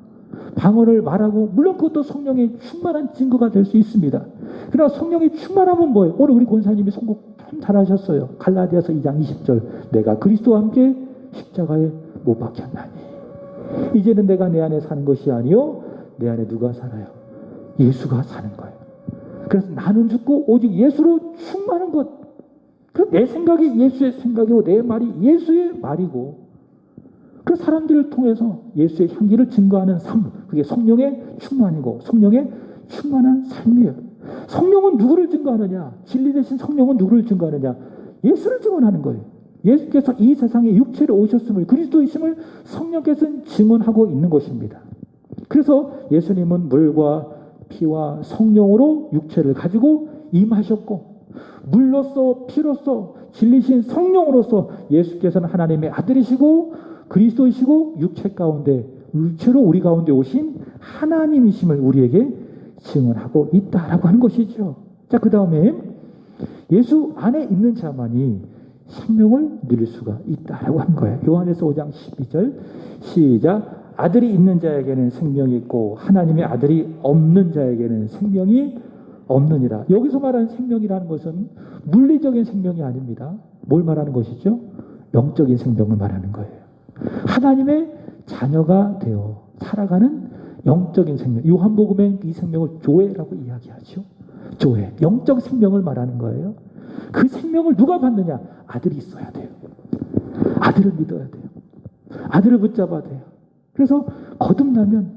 방언을 말하고 물론 그것도 성령의 충만한 증거가 될 수 있습니다. 그러나 성령의 충만함은 뭐예요? 오늘 우리 권사님이 선곡 참 잘하셨어요. 갈라디아서 2장 20절 내가 그리스도와 함께 십자가에 못 박혔나니 이제는 내가 내 안에 사는 것이 아니요 내 안에 누가 살아요? 예수가 사는 거예요. 그래서 나는 죽고 오직 예수로 충만한 것. 내 생각이 예수의 생각이고 내 말이 예수의 말이고 그 사람들을 통해서 예수의 향기를 증거하는 삶, 그게 성령의 충만이고 성령의 충만한 삶이에요. 성령은 누구를 증거하느냐? 진리 대신 성령은 누구를 증거하느냐? 예수를 증언하는 거예요. 예수께서 이 세상에 육체로 오셨음을 그리스도이심을 성령께서는 증언하고 있는 것입니다. 그래서 예수님은 물과 피와 성령으로 육체를 가지고 임하셨고 물로서 피로서 진리신 성령으로서 예수께서는 하나님의 아들이시고 그리스도이시고 육체 가운데 육체로 우리 가운데 오신 하나님이심을 우리에게 증언하고 있다라고 하는 것이죠. 자, 그 다음에 예수 안에 있는 자만이 생명을 누릴 수가 있다라고 하는 거예요. 요한에서 5장 12절 시작 아들이 있는 자에게는 생명이 있고 하나님의 아들이 없는 자에게는 생명이 없느니라. 여기서 말하는 생명이라는 것은 물리적인 생명이 아닙니다. 뭘 말하는 것이죠? 영적인 생명을 말하는 거예요. 하나님의 자녀가 되어 살아가는 영적인 생명. 요한복음엔 이 생명을 조회라고 이야기하죠. 조회. 영적 생명을 말하는 거예요. 그 생명을 누가 받느냐? 아들이 있어야 돼요. 아들을 믿어야 돼요. 아들을 붙잡아야 돼요. 그래서 거듭나면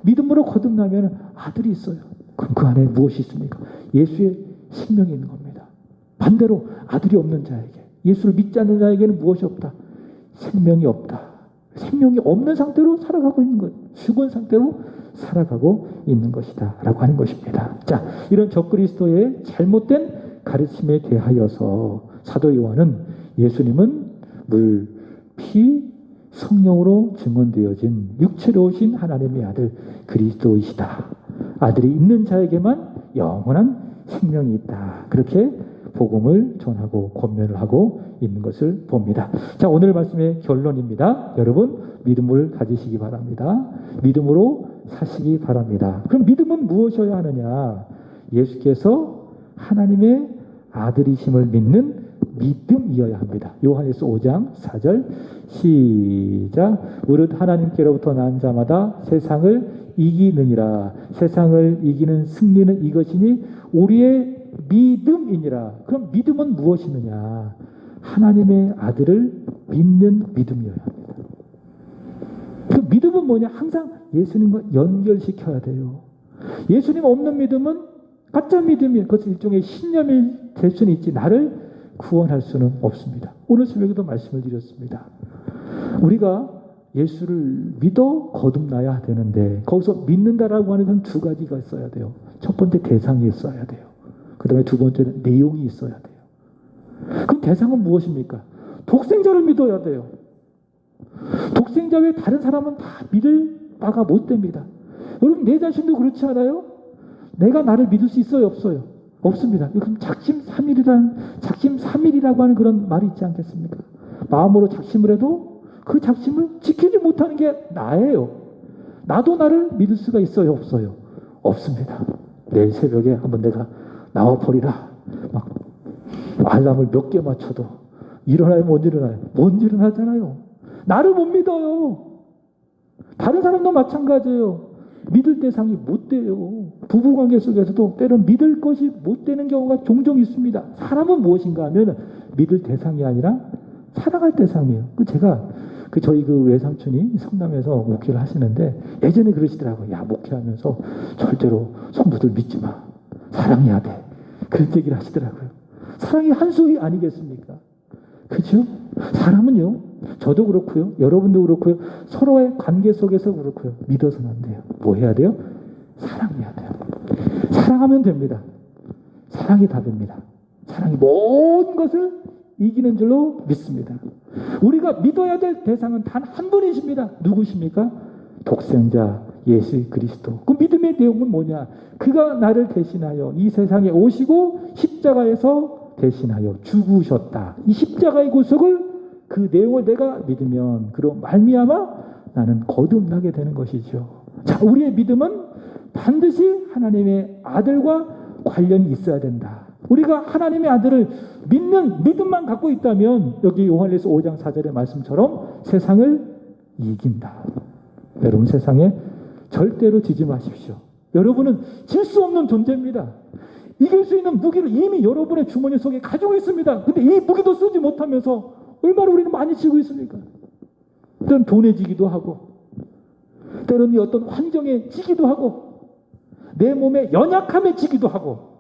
믿음으로 거듭나면 아들이 있어요. 그럼 그 안에 무엇이 있습니까? 예수의 생명이 있는 겁니다. 반대로 아들이 없는 자에게 예수를 믿지 않는 자에게는 무엇이 없다? 생명이 없다. 생명이 없는 상태로 살아가고 있는 거예요. 죽은 상태로 살아가고 있는 것이다 라고 하는 것입니다. 자, 이런 적그리스도의 잘못된 가르침에 대하여서 사도 요한은 예수님은 물, 피, 성령으로 증언되어진 육체로 오신 하나님의 아들 그리스도이시다. 아들이 있는 자에게만 영원한 생명이 있다. 그렇게 복음을 전하고 권면을 하고 있는 것을 봅니다. 자, 오늘 말씀의 결론입니다. 여러분 믿음을 가지시기 바랍니다. 믿음으로 사시기 바랍니다. 그럼 믿음은 무엇이어야 하느냐? 예수께서 하나님의 아들이심을 믿는 믿음이어야 합니다. 요한에서 5장 4절 시작 무릇 하나님께로부터 난 자마다 세상을 이기느니라. 세상을 이기는 승리는 이것이니 우리의 믿음이니라. 그럼 믿음은 무엇이느냐? 하나님의 아들을 믿는 믿음이어야 합니다. 그 믿음은 뭐냐? 항상 예수님과 연결시켜야 돼요. 예수님 없는 믿음은 가짜 믿음이에요. 그것은 일종의 신념이 될 수는 있지 나를 구원할 수는 없습니다. 오늘 새벽에도 말씀을 드렸습니다. 우리가 예수를 믿어 거듭나야 되는데 거기서 믿는다라고 하는 건 두 가지가 있어야 돼요. 첫 번째 대상이 있어야 돼요. 그 다음에 두 번째는 내용이 있어야 돼요. 그 대상은 무엇입니까? 독생자를 믿어야 돼요. 독생자 외에 다른 사람은 다 믿을 바가 못 됩니다. 여러분 내 자신도 그렇지 않아요? 내가 나를 믿을 수 있어요? 없어요? 없습니다. 그럼 작심삼일이라고 하는 그런 말이 있지 않겠습니까? 마음으로 작심을 해도 그 작심을 지키지 못하는 게 나예요. 나도 나를 믿을 수가 있어요? 없어요? 없습니다. 내일 새벽에 한번 내가 나와버리라. 막 알람을 몇 개 맞춰도 일어나요? 못 일어나요? 못 일어나잖아요. 나를 못 믿어요. 다른 사람도 마찬가지예요. 믿을 대상이 못 돼요. 부부관계 속에서도 때론 믿을 것이 못 되는 경우가 종종 있습니다. 사람은 무엇인가 하면 믿을 대상이 아니라 살아갈 대상이에요. 제가 저희 외삼촌이 성남에서 목회를 하시는데 예전에 그러시더라고요. 야, 목회하면서 절대로 성도들 믿지 마. 사랑해야 돼. 그런 얘기를 하시더라고요. 사랑이 한수위 아니겠습니까? 그죠? 사람은요, 저도 그렇고요, 여러분도 그렇고요, 서로의 관계 속에서 그렇고요, 믿어서는 안 돼요. 뭐 해야 돼요? 사랑해야 돼요. 사랑하면 됩니다. 사랑이 답입니다. 사랑이 모든 것을 이기는 줄로 믿습니다. 우리가 믿어야 될 대상은 단 한 분이십니다. 누구십니까? 독생자 예수 그리스도. 그 믿음의 내용은 뭐냐? 그가 나를 대신하여 이 세상에 오시고 십자가에서 대신하여 죽으셨다. 이 십자가의 구속을, 그 내용을 내가 믿으면 그로 말미암아 나는 거듭나게 되는 것이죠. 자, 우리의 믿음은 반드시 하나님의 아들과 관련이 있어야 된다. 우리가 하나님의 아들을 믿는 믿음만 갖고 있다면 여기 요한일서 5장 4절의 말씀처럼 세상을 이긴다. 여러분, 세상에 절대로 지지 마십시오. 여러분은 질 수 없는 존재입니다. 이길 수 있는 무기를 이미 여러분의 주머니 속에 가지고 있습니다. 근데 이 무기도 쓰지 못하면서 얼마나 우리는 많이 지고 있습니까? 때론 돈에 지기도 하고, 때론 어떤 환경에 지기도 하고, 내 몸의 연약함에 지기도 하고,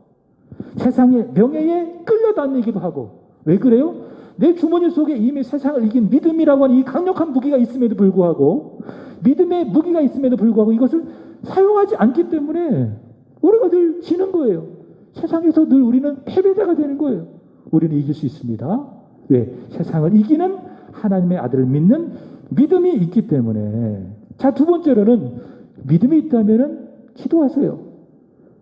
세상의 명예에 끌려다니기도 하고. 왜 그래요? 내 주머니 속에 이미 세상을 이긴 믿음이라고 하는 이 강력한 무기가 있음에도 불구하고, 믿음의 무기가 있음에도 불구하고 이것을 사용하지 않기 때문에 우리가 늘 지는 거예요. 세상에서 늘 우리는 패배자가 되는 거예요. 우리는 이길 수 있습니다. 왜? 세상을 이기는 하나님의 아들을 믿는 믿음이 있기 때문에. 자, 두 번째로는 믿음이 있다면 기도하세요.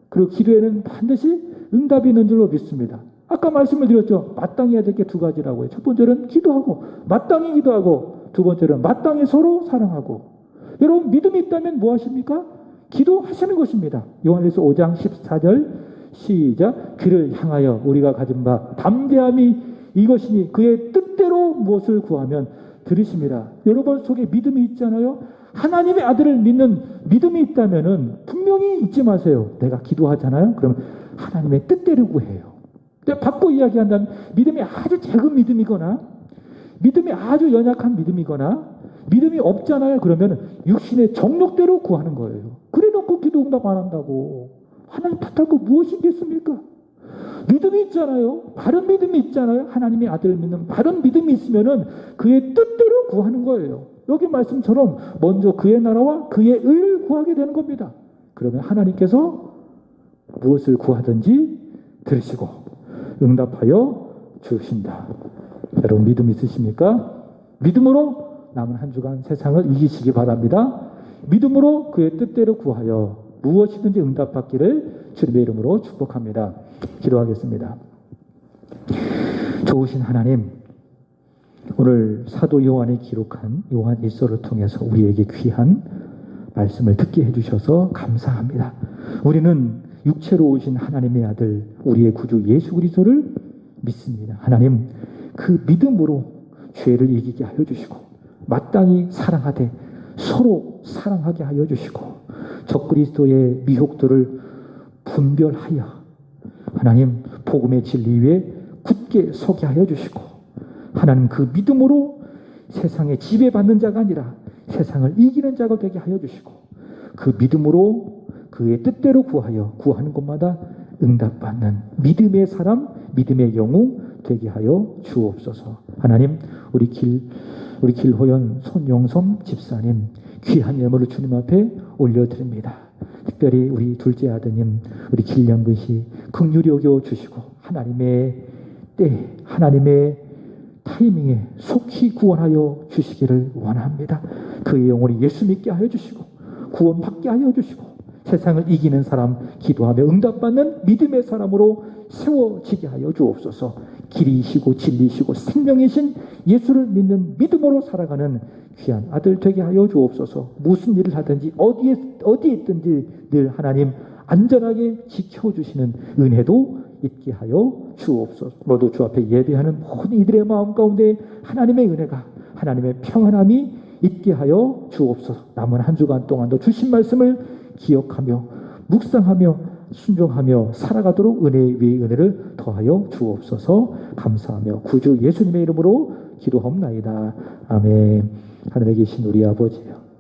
그리고 기도에는 반드시 응답이 있는 줄로 믿습니다. 아까 말씀을 드렸죠. 마땅히 해야 될 게 두 가지라고요. 첫 번째는 기도하고, 마땅히 기도하고, 두 번째는 마땅히 서로 사랑하고. 여러분, 믿음이 있다면 뭐 하십니까? 기도하시는 것입니다. 요한일서 5장 14절 시작. 그를 향하여 우리가 가진 바 담대함이 이것이니 그의 뜻대로 무엇을 구하면 들으심이라. 여러분 속에 믿음이 있잖아요. 하나님의 아들을 믿는 믿음이 있다면은 분명히 잊지 마세요. 내가 기도하잖아요. 그러면 하나님의 뜻대로 구해요. 바꿔 이야기한다면 믿음이 아주 작은 믿음이거나, 믿음이 아주 연약한 믿음이거나, 믿음이 없잖아요. 그러면 육신의 정욕대로 구하는 거예요. 그래 놓고 기도 응답 안 한다고 하나님 탓할 거 무엇이 있겠습니까? 믿음이 있잖아요. 바른 믿음이 있잖아요. 하나님의 아들을 믿는 바른 믿음이 있으면은 그의 뜻대로 구하는 거예요. 여기 말씀처럼 먼저 그의 나라와 그의 의를 구하게 되는 겁니다. 그러면 하나님께서 무엇을 구하든지 들으시고 응답하여 주신다. 여러분, 믿음 있으십니까? 믿음으로 남은 한 주간 세상을 이기시기 바랍니다. 믿음으로 그의 뜻대로 구하여 무엇이든지 응답받기를 주님의 이름으로 축복합니다. 기도하겠습니다. 좋으신 하나님, 오늘 사도 요한이 기록한 요한 일서를 통해서 우리에게 귀한 말씀을 듣게 해주셔서 감사합니다. 우리는 육체로 오신 하나님의 아들, 우리의 구주 예수 그리스도를 믿습니다. 하나님, 그 믿음으로 죄를 이기게 하여 주시고 마땅히 사랑하되 서로 사랑하게 하여 주시고 적그리스도의 미혹들을 분별하여 하나님 복음의 진리 위에 굳게 서게 하여 주시고, 하나님 그 믿음으로 세상에 지배받는 자가 아니라 세상을 이기는 자가 되게 하여 주시고, 그 믿음으로 그의 뜻대로 구하는 곳마다 응답받는 믿음의 사람, 믿음의 영웅 되게 하여 주옵소서. 하나님, 우리 길호연 손용섬 집사님 귀한 예물을 주님 앞에 올려드립니다. 특별히 우리 둘째 아드님 우리 길영근 씨 긍휼히 여겨 주시고 하나님의 때, 하나님의 타이밍에 속히 구원하여 주시기를 원합니다. 그의 영혼이 예수 믿게 하여 주시고 구원받게 하여 주시고 세상을 이기는 사람, 기도하며 응답받는 믿음의 사람으로 세워지게 하여 주옵소서. 길이시고 진리시고 생명이신 예수를 믿는 믿음으로 살아가는 귀한 아들 되게 하여 주옵소서. 무슨 일을 하든지 어디에 있든지 늘 하나님 안전하게 지켜주시는 은혜도 있게 하여 주옵소서. 모두 주 앞에 예배하는 모든 이들의 마음 가운데 하나님의 은혜가, 하나님의 평안함이 있게 하여 주옵소서. 남은 한 주간 동안도 주신 말씀을 기억하며 묵상하며 순종하며 살아가도록 은혜 위에 은혜를 더하여 주옵소서. 감사하며 구주 예수님의 이름으로 기도하옵나이다. 아멘. 하늘에 계신 우리 아버지,